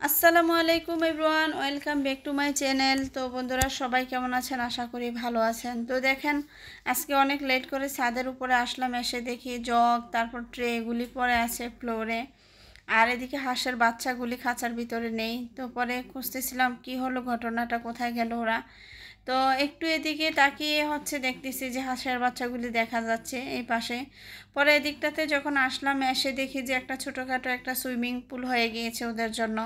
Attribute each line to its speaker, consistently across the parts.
Speaker 1: আসসালামু আলাইকুম everyone, welcome back to my channel. তো বন্ধুরা সবাই কেমন আছেন? আশা করি ভালো আছেন। তো দেখেন আজকে অনেক লেট করে ছাদের উপরে আসলাম, এসে দেখি জগ তারপর ট্রে এগুলি পড়ে আছে ফ্লোরে, আর এদিকে হাঁসের বাচ্চাগুলি খাঁচার ভিতরে নেই। তো পরে খুঁজতেছিলাম কি হলো, ঘটনাটা কোথায় গেল ওরা। তো একটু এদিকে তাকিয়ে দেখতেছি যে হাঁসের বাচ্চাগুলি দেখা যাচ্ছে এই পাশে। পরে এদিকটাতে যখন আসলাম, এসে দেখি যে একটা ছোটোখাটো একটা সুইমিং পুল হয়ে গিয়েছে ওদের জন্য।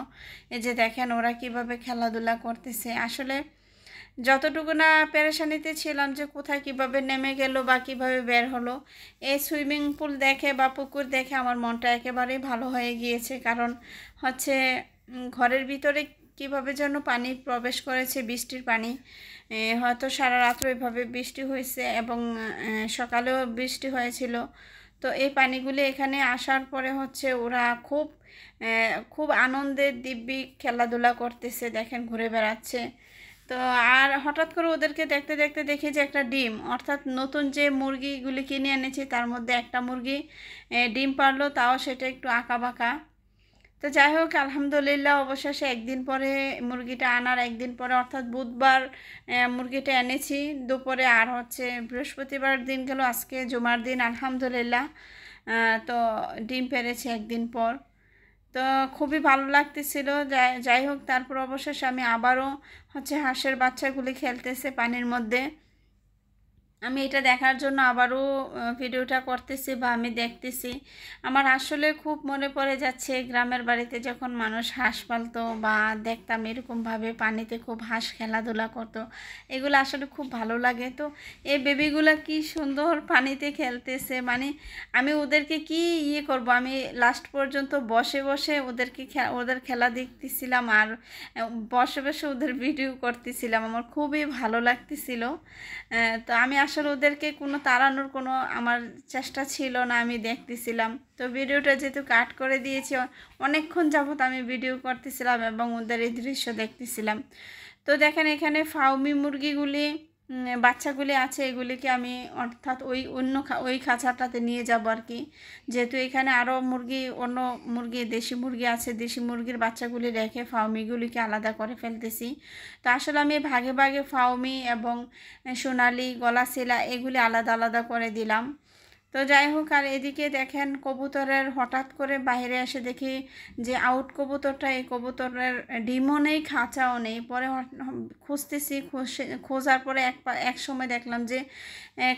Speaker 1: এই যে দেখেন ওরা কিভাবে খেলাধুলা করতেছে। আসলে যতটুকু না পেরেশানিতে ছিলাম যে কোথায় কিভাবে নেমে গেল বা কিভাবে বের হলো, এই সুইমিং পুল দেখে বা পুকুর দেখে আমার মনটা একেবারেই ভালো হয়ে গিয়েছে। কারণ ঘরের ভিতরে কিভাবে যেন পানি প্রবেশ করেছে, বৃষ্টির পানি। হয়তো সারা রাত্র এভাবে বৃষ্টি হয়েছে এবং সকালেও বৃষ্টি হয়েছিল। তো এই পানিগুলি এখানে আসার পরে ওরা খুব খুব আনন্দের দিব্যি খেলাধুলা করতেছে, দেখেন ঘুরে বেড়াচ্ছে। তো আর হঠাৎ করে ওদেরকে দেখতে দেখতে দেখি যে একটা ডিম, অর্থাৎ নতুন যে মুরগিগুলি কিনে এনেছি তার মধ্যে একটা মুরগি ডিম পারলো, তাও সেটা একটু আঁকা বাঁকা। তো যাই হোক, আলহামদুলিল্লাহ অবশেষে একদিন পরে মুরগিটা আনার একদিন পরে, অর্থাৎ বুধবার মুরগিটা এনেছি দুপুরে। আর বৃহস্পতিবার দিন গেল, আজকে জুমার দিন, আলহামদুলিল্লাহ। তো ডিম পেড়েছে একদিন পর। তো খুবই ভালো লাগতেছিল। যাই হোক, তারপর অবশেষে আমি আবারও হাঁসের বাচ্চাগুলি খেলতেছে পানির মধ্যে। আমি এটা দেখার জন্য আবারও ভিডিওটা করতেছি বা আমি দেখতেছি। আমার আসলে খুব মনে পড়ে যাচ্ছে গ্রামের বাড়িতে যখন মানুষ হাঁস পালতো বা দেখতাম এরকমভাবে পানিতে খুব হাঁস খেলাধুলা করতো। এগুলো আসলে খুব ভালো লাগে। তো এই বেবিগুলা কি সুন্দর পানিতে খেলতেছে, মানে আমি ওদেরকে কি করব, আমি লাস্ট পর্যন্ত বসে বসে ওদের খেলা দেখতেছিলাম আর বসে বসে ওদের ভিডিও করতেছিলাম। আমার খুবই ভালো লাগতেছিল। তো আমি আসলে ওদেরকে কোনো তাড়ানোর কোনো আমার চেষ্টা ছিল না, আমি দেখতেছিলাম। তো ভিডিওটা যেহেতু কাট করে দিয়েছি, অনেকক্ষণ যাবত আমি ভিডিও করতেছিলাম এবং ওদের এই দৃশ্য দেখতেছিলাম। তো দেখেন এখানে ফাউমি মুরগিগুলি বাচ্চাগুলি আছে, এগুলিকে আমি অর্থাৎ ওই খাঁচাটাতে নিয়ে যাব আর কি। যেহেতু এখানে আরও অন্য মুরগি, দেশি মুরগি আছে, দেশি মুরগির বাচ্চাগুলি রেখে ফাউমিগুলিকে আলাদা করে ফেলতেছি। তো আসলে আমি ভাগে ভাগে ফাউমি এবং সোনালি, গলাশিলা এগুলি আলাদা আলাদা করে দিলাম। তো যাই হোক, আর এদিকে দেখেন কবুতরের হঠাৎ করে বাইরে এসে দেখি যে আউট কবুতরটা, এই কবুতরের ডিমও নেই, খাঁচাও নেই। পরে খুঁজতেছি, খোঁজার পরে এক সময় দেখলাম যে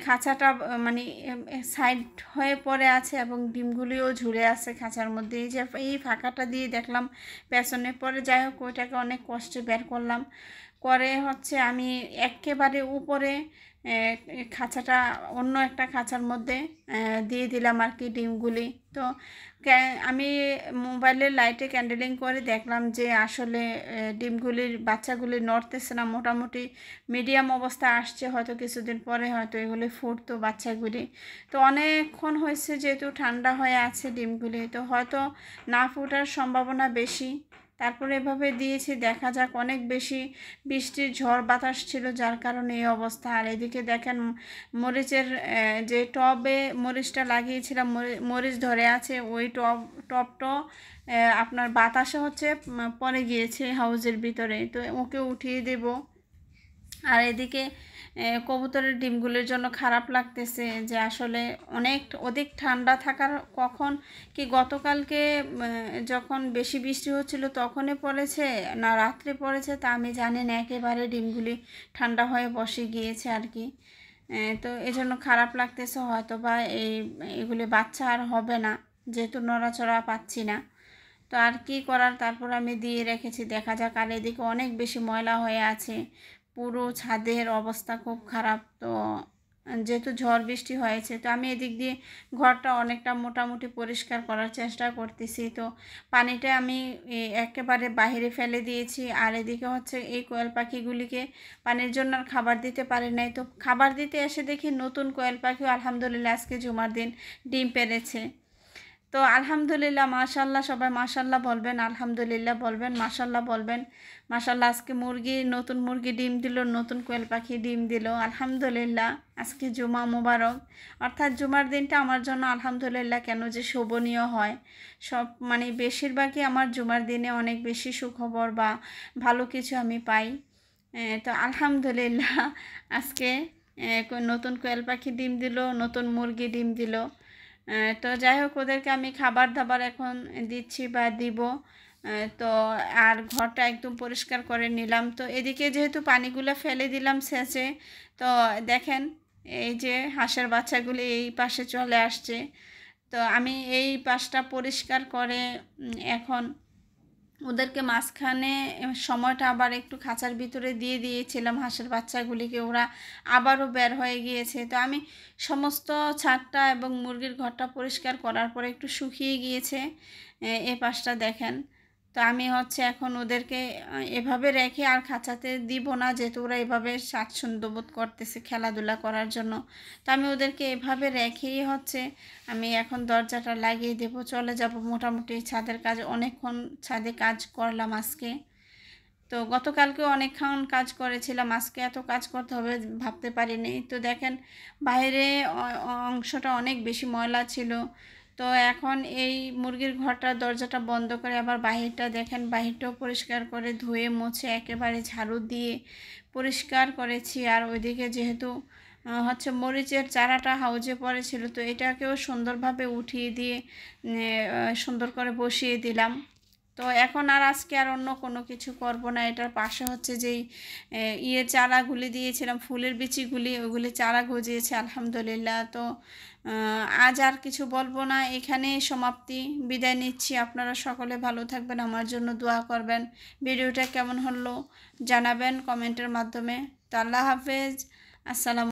Speaker 1: খাঁচাটা মানে সাইড হয়ে পড়ে আছে এবং ডিমগুলিও ঝুলে আছে খাঁচার মধ্যে। এই ফাঁকাটা দিয়ে দেখলাম পেছনে। পরে যাই হোক, ওইটাকে অনেক কষ্টে বের করলাম। করে আমি একেবারে উপরে খাঁচাটা অন্য একটা খাঁচার মধ্যে দিয়ে দিলাম আর কি ডিমগুলি। তো আমি মোবাইলের লাইটে ক্যান্ডেলিং করে দেখলাম যে আসলে ডিমগুলির বাচ্চাগুলি নড়তেছে না, মোটামুটি মিডিয়াম অবস্থা আসছে। হয়তো কিছুদিন পরে হয়তো এগুলি ফুটতো বাচ্চাগুলি। তো অনেকক্ষণ হয়েছে, যেহেতু ঠান্ডা হয়ে আছে ডিমগুলি, তো হয়তো না ফুটার সম্ভাবনা বেশি। তারপরে এভাবে দিয়েছি, দেখা যাক। অনেক বেশি বৃষ্টির ঝড় বাতাস ছিল যার কারণে এই অবস্থা। আর এদিকে দেখেন মরিচের যে টবে মরিচটা লাগিয়েছিলাম, মরিচ ধরে আছে, ওই টবটা আপনার বাতাসে পড়ে গিয়েছে হাউজের ভিতরে। তো ওকে উঠিয়ে দেব। আর এদিকে কবুতরের ডিমগুলির জন্য খারাপ লাগতেছে যে আসলে অধিক ঠান্ডা থাকার, কখন কি গতকালকে যখন বেশি বৃষ্টি হচ্ছিল তখনই পড়েছে না রাত্রে পড়েছে তা আমি জানি না, একেবারে ডিমগুলি ঠান্ডা হয়ে বসে গিয়েছে আর কি। তো এজন্য খারাপ লাগতেছে, হয়তো বা এগুলি বাচ্চা আর হবে না, যেহেতু নড়াচড়া পাচ্ছি না। তো আর কি করার, তারপর আমি দিয়ে রেখেছি, দেখা যাক। আর এদিকে অনেক বেশি ময়লা হয়ে আছে, পুরো ছাদের অবস্থা খুব খারাপ। তো যেহেতু ঝড় বৃষ্টি হয়েছে, তো আমি এদিক দিয়ে ঘরটা অনেকটা মোটামুটি পরিষ্কার করার চেষ্টা করতেছি। তো পানিটা আমি একেবারে বাইরে ফেলে দিয়েছি। আর এদিকে এই কোয়েল পাখিগুলিকে পানির জন্য আর খাবার দিতে পারি নাই। তো খাবার দিতে এসে দেখি নতুন কোয়েল পাখিও আলহামদুলিল্লাহ আজকে জুমার দিন ডিম পেড়েছে। তো আলহামদুলিল্লাহ, মাশাল্লাহ, সবাই মাশাল্লাহ বলবেন, আলহামদুলিল্লাহ বলবেন, মাশাল্লাহ বলবেন। মাশাল্লাহ, আজকে নতুন মুরগি ডিম দিল, নতুন কোয়েল পাখি ডিম দিল, আলহামদুলিল্লাহ। আজকে জুমা মুবারক, অর্থাৎ জুমার দিনটা আমার জন্য আলহামদুলিল্লাহ কেন যে শোভনীয় হয়। সব মানে বেশিরভাগই আমার জুমার দিনে অনেক বেশি সুখবর বা ভালো কিছু আমি পাই। তো আলহামদুলিল্লাহ আজকে নতুন কোয়েল পাখি ডিম দিল, নতুন মুরগি ডিম দিল। তো যাই হোক, ওদেরকে আমি খাবার দাবার এখন দিচ্ছি বা দিব। তো আর ঘরটা একদম পরিষ্কার করে নিলাম। তো এদিকে যেহেতু পানিগুলো ফেলে দিলাম সেচে, তো দেখেন এই যে হাঁসের বাচ্চাগুলি এই পাশে চলে আসছে। তো আমি এই পাশটা পরিষ্কার করে এখন ওদেরকে মাঝখানে সময়টা আবার একটু খাঁচার ভিতরে দিয়ে দিয়েছিলাম হাঁসের বাচ্চাগুলিকে, ওরা আবারও বের হয়ে গিয়েছে। তো আমি সমস্ত ছাদটা এবং মুরগির ঘরটা পরিষ্কার করার পরে একটু শুকিয়ে গিয়েছে এ পাশটা দেখেন। তো আমি এখন ওদেরকে এভাবে রেখে আর খাঁচাতে দিব না, যেহেতু ওরা এভাবে স্বাচ্ছন্দ্য বোধ করতেছে খেলাধুলা করার জন্য। তো আমি ওদেরকে এভাবে রেখেই আমি এখন দরজাটা লাগিয়ে দেবো, চলে যাব মোটামুটি ছাদের কাজ। অনেকক্ষণ ছাদে কাজ করলাম আজকে। তো গতকালকেও অনেকক্ষণ কাজ করেছিলাম, আজকে এত কাজ করতে হবে ভাবতে পারিনি। তো দেখেন বাইরে অংশটা অনেক বেশি ময়লা ছিল। তো এখন এই মুরগির ঘরটার দরজাটা বন্ধ করে আবার বাহিরটা দেখেন, বাহিরটাও পরিষ্কার করে ধুয়ে মুছে একেবারে ঝাড়ু দিয়ে পরিষ্কার করেছি। আর ওইদিকে যেহেতু মরিচের চারাটা হাউজে পড়েছিল, তো এটাকেও সুন্দরভাবে উঠিয়ে দিয়ে সুন্দর করে বসিয়ে দিলাম। তো এখন আর আজকে আর অন্য কোনো কিছু করব না। এটার পাশে যেই চারাগুলি দিয়েছিলাম, ফুলের বিচিগুলি, ওইগুলি চারা গজিয়েছে আলহামদুলিল্লাহ। তো আজ আর কিছু বলবো না, এখানে সমাপ্তি, বিদায় নিচ্ছি। আপনারা সকলে ভালো থাকবেন, আমার জন্য দোয়া করবেন। ভিডিওটা কেমন হলো জানাবেন কমেন্টের মাধ্যমে। তো আল্লাহ হাফেজ, আসসালামু